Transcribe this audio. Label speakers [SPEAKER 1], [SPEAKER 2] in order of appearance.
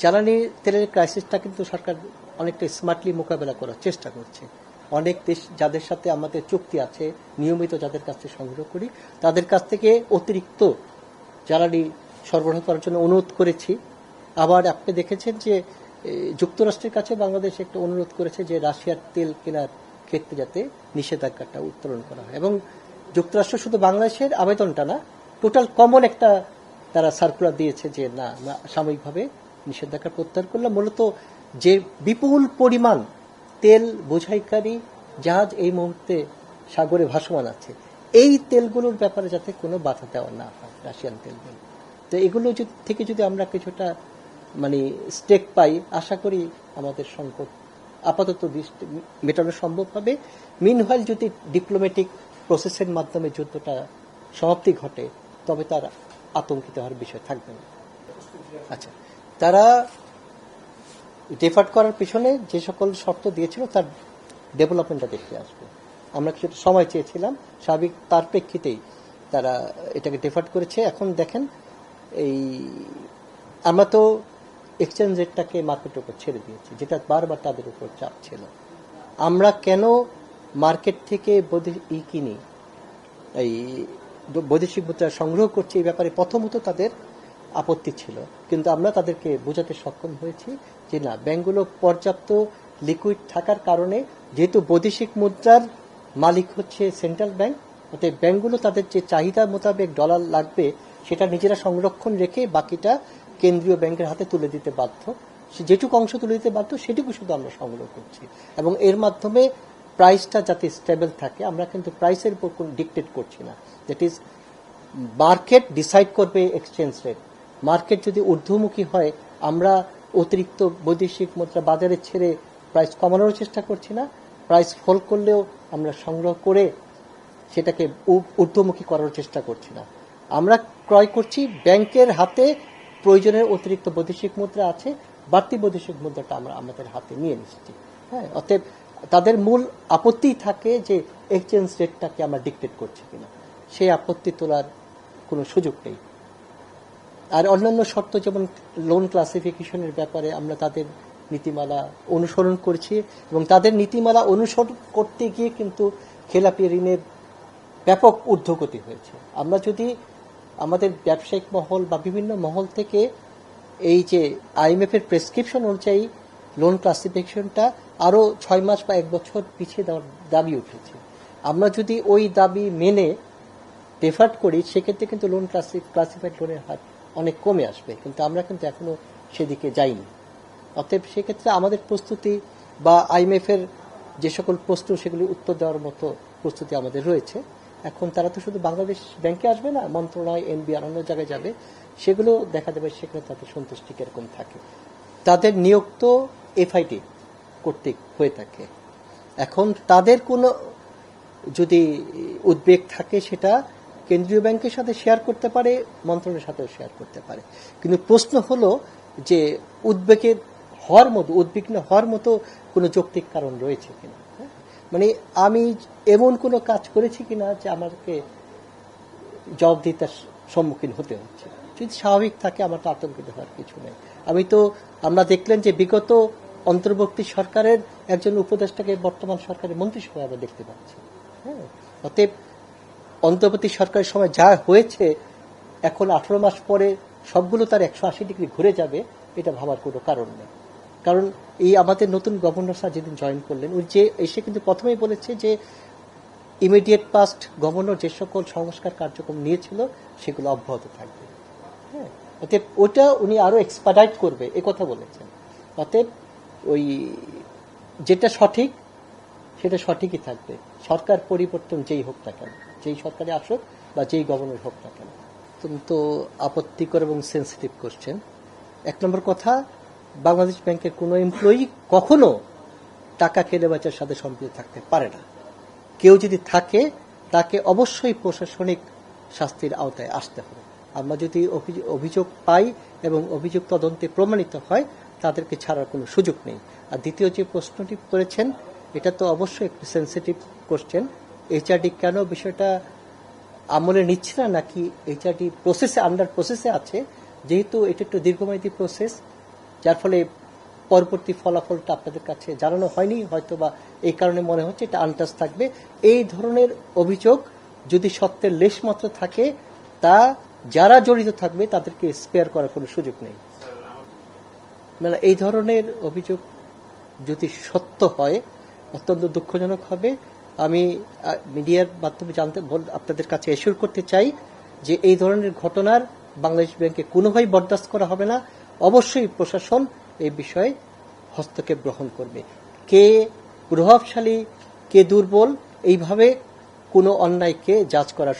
[SPEAKER 1] জ্বালানি তেলের ক্রাইসিসটা কিন্তু সরকার অনেকটা স্মার্টলি মোকাবেলা করার চেষ্টা করছে। অনেক দেশ যাদের সাথে আমাদের চুক্তি আছে, নিয়মিত যাদের কাছ থেকে সংগ্রহ করি, তাদের কাছ থেকে অতিরিক্ত জ্বালানি সরবরাহ করার জন্য অনুরোধ করেছি। আবার আপনি দেখেছেন যে যুক্তরাষ্ট্রের কাছে বাংলাদেশ একটা অনুরোধ করেছে যে রাশিয়ার তেল কেনার ক্ষেত্রে যাতে নিষেধাজ্ঞাটা উত্তোলন করা হয়। এবং যুক্তরাষ্ট্র শুধু বাংলাদেশের আবেদনটা না, টোটাল কমন একটা তারা সার্কুলার দিয়েছে যে না, আমরা সাময়িকভাবে নিষেধাজ্ঞা প্রত্যাহার করলাম। মূলত যে বিপুল পরিমাণ তেল বোঝাইকারী জাহাজ এই মুহূর্তে সাগরে ভাসমান আছে, এই তেলগুলোর ব্যাপারে যাতে কোনো বাধা দেওয়া না হয়, রাশিয়ান তেলগুলো। তো এগুলো থেকে যদি আমরা কিছুটা মানে স্টেক পাই, আশা করি আমাদের সংকট আপাতত মেটানো সম্ভব হবে। মিনওয়াইল যদি ডিপ্লোম্যাটিক প্রসেসের মাধ্যমে যুদ্ধটা সমাপ্তি ঘটে, তবে তার আতঙ্কিত হওয়ার বিষয় থাকবে না। আচ্ছা, তারা ডেফার্ট করার পিছনে যে সকল শর্ত দিয়েছিল তার ডেভেলপমেন্টটা দেখে আসবে। আমরা কিছুটা সময় চেয়েছিলাম, স্বাভাবিক তার প্রেক্ষিতেই তারা এটাকে ডেফার্ট করেছে। এখন দেখেন, এই আমরা তো এক্সচেঞ্জ রেটটাকে মার্কেটের উপর ছেড়ে দিয়েছি, যেটা বারবার তাদের উপর চাপ ছিল। আমরা কেন মার্কেট থেকে কিনি, এই বৈদেশিক মুদ্রা সংগ্রহ করছি, এই ব্যাপারে প্রথমত তাদের আপত্তি ছিল, কিন্তু আমরা তাদেরকে বোঝাতে সক্ষম হয়েছি যে না, ব্যাংকগুলো পর্যাপ্ত লিকুইড থাকার কারণে, যেহেতু বৈদেশিক মুদ্রার মালিক হচ্ছে সেন্ট্রাল ব্যাংক, অর্থাৎ ব্যাংকগুলো তাদের যে চাহিদা মোতাবেক ডলার লাগবে সেটা নিজেরা সংরক্ষণ রেখে বাকিটা কেন্দ্রীয় ব্যাংকের হাতে তুলে দিতে বাধ্য। যেটুকু অংশ তুলে দিতে বাধ্য সেটুকু শুধু আমরা সংগ্রহ করছি, এবং এর মাধ্যমে প্রাইসটা যাতে স্টেবল থাকে। আমরা কিন্তু প্রাইসের উপর কোনো ডিকটেট করছি না, দ্যাট ইজ মার্কেট ডিসাইড করবে এক্সচেঞ্জ রেট। মার্কেট যদি ঊর্ধ্বমুখী হয়, আমরা অতিরিক্ত বৈদেশিক মুদ্রা বাজারে ছেড়ে প্রাইস কমানোর চেষ্টা করছি না, প্রাইস ফল করলেও আমরা সংগ্রহ করে সেটাকে ঊর্ধ্বমুখী করার চেষ্টা করছি না। আমরা ক্রয় করছি, ব্যাংকের হাতে প্রয়োজনের অতিরিক্ত বৈদেশিক মুদ্রা আছে, বাড়তি বৈদেশিক মুদ্রাটা আমরা আমাদের হাতে নিয়ে নিচ্ছি। হ্যাঁ, অতএব তাদের মূল আপত্তি থাকে যে এক্সচেঞ্জ রেটটাকে আমরা ডিকটেট করছি কিনা, সেই আপত্তি তোলার কোনো সুযোগ নেই। আর অন্যান্য শর্ত, যেমন লোন ক্লাসিফিকেশনের ব্যাপারে আমরা তাদের নীতিমালা অনুসরণ করছি, এবং তাদের নীতিমালা অনুসরণ করতে গিয়ে কিন্তু খেলাপি ঋণের ব্যাপক ঊর্ধ্বগতি হয়েছে। আমরা যদি আমাদের ব্যবসায়িক মহল বা বিভিন্ন মহল থেকে এই যে IMF এর প্রেসক্রিপশন অনুযায়ী লোন ক্লাসিফিকেশনটা আরও 6 মাস বা 1 বছর পিছিয়ে দেওয়ার দাবি উঠেছে, আমরা যদি ওই দাবি মেনে ডেফার্ট করি, সেক্ষেত্রে কিন্তু লোন ক্লাসিফাইড লোনের হার অনেক কমে আসবে, কিন্তু আমরা কিন্তু এখনো সেদিকে যাইনি। অতএব সেক্ষেত্রে আমাদের প্রস্তুতি বা IMF এর যে সকল প্রশ্ন, সেগুলি উত্তর দেওয়ার মতো প্রস্তুতি আমাদের রয়েছে। এখন তারা তো শুধু বাংলাদেশ ব্যাংকে আসবে না, মন্ত্রণালয়, NB আর অন্য জায়গায় যাবে, সেগুলো দেখা যাবে সেখানে তাদের সন্তুষ্টি কিরকম থাকে। তাদের নিয়োগ তো FID কর্তৃক হয়ে থাকে। এখন তাদের কোনো যদি উদ্বেগ থাকে, সেটা কেন্দ্রীয় ব্যাংকের সাথে শেয়ার করতে পারে, মন্ত্রণালয়ের সাথেও শেয়ার করতে পারে। কিন্তু প্রশ্ন হলো যে উদ্বিগ্ন হওয়ার মতো কোনো যৌক্তিক কারণ রয়েছে কিনা। মানে আমি এমন কোনো কাজ করেছি কিনা যে আমাকে জবাবদিহিতার সম্মুখীন হতে হচ্ছে। যদি স্বাভাবিক থাকে, আমার তো আতঙ্কিত হওয়ার কিছু নেই। আমরা দেখলেন যে বিগত অন্তর্বর্তী সরকারের একজন উপদেষ্টাকে বর্তমান সরকারের মন্ত্রিসভায় আমরা দেখতে পাচ্ছি। হ্যাঁ, অতএব অন্তর্বর্তী সরকারের সময় যা হয়েছে, এখন 18 মাস পরে সবগুলো তার 180 ডিগ্রি ঘুরে যাবে, এটা ভাবার কোনো কারণ নেই। কারণ এই আমাদের নতুন গভর্নর স্যার যেদিন জয়েন করলেন, ওই যে এসে কিন্তু প্রথমেই বলেছে যে ইমিডিয়েট পাস্ট গভর্নর যে সকল সংস্কার কার্যক্রম নিয়েছিল সেগুলো অব্যাহত থাকবে। হ্যাঁ, অতএব ওটা উনি আরো এক্সপার্টাইট করবে, এ কথা বলেছেন। অতএব ওই যেটা সঠিক সেটা সঠিকই থাকবে, সরকার পরিবর্তন যেই হোক না কেন, যেই সরকারে আসুক বা যেই গভর্নর হোক না কেন। অত্যন্ত আপত্তিকর এবং সেন্সিটিভ কোশ্চেন। 1 নম্বর কথা, বাংলাদেশ ব্যাংকের কোনো এমপ্লয়ি কখনো টাকা কেলেবাচার সাথে সম্পৃক্ত থাকতে পারে না। কেউ যদি থাকে, তাকে অবশ্যই প্রশাসনিক শাস্তির আওতায় আসতে হবে। আমরা যদি অভিযোগ পাই এবং অভিযোগ তদন্তে প্রমাণিত হয়, তাদেরকে ছাড়ার কোনো সুযোগ নেই। আর দ্বিতীয় যে প্রশ্নটি করেছেন, এটা তো অবশ্যই একটু সেন্সিটিভ কোশ্চেন। HRD কেন বিষয়টা আমলে নিচ্ছে না, নাকি HRD আন্ডার প্রসেসে আছে, যেহেতু এটা একটু দীর্ঘমেয়াদী প্রসেস, যার ফলে পরবর্তী ফলাফলটা আপনাদের কাছে জানানো হয়নি, হয়তো বা এই কারণে মনে হচ্ছে এটা আনটাচ থাকবে। এই ধরনের অভিযোগ যদি সত্যের লেশমাত্র থাকে, তা যারা জড়িত থাকবে তাদেরকে স্পেয়ার করার কোনো সুযোগ নেই। মানে এই ধরনের অভিযোগ যদি সত্য হয় অত্যন্ত দুঃখজনক হবে। আমি মিডিয়ার মাধ্যমে আপনাদের কাছে এশিওর করতে চাই যে এই ধরনের ঘটনার বাংলাদেশ ব্যাংকে কোনোভাবেই বরদাস্ত করা হবে না। অবশ্যই প্রশাসন এই বিষয়ে হস্তক্ষেপ গ্রহণ করবে। কে প্রভাবশালী কে দুর্বল, এইভাবে কোনো অন্যায়কে জাজ করার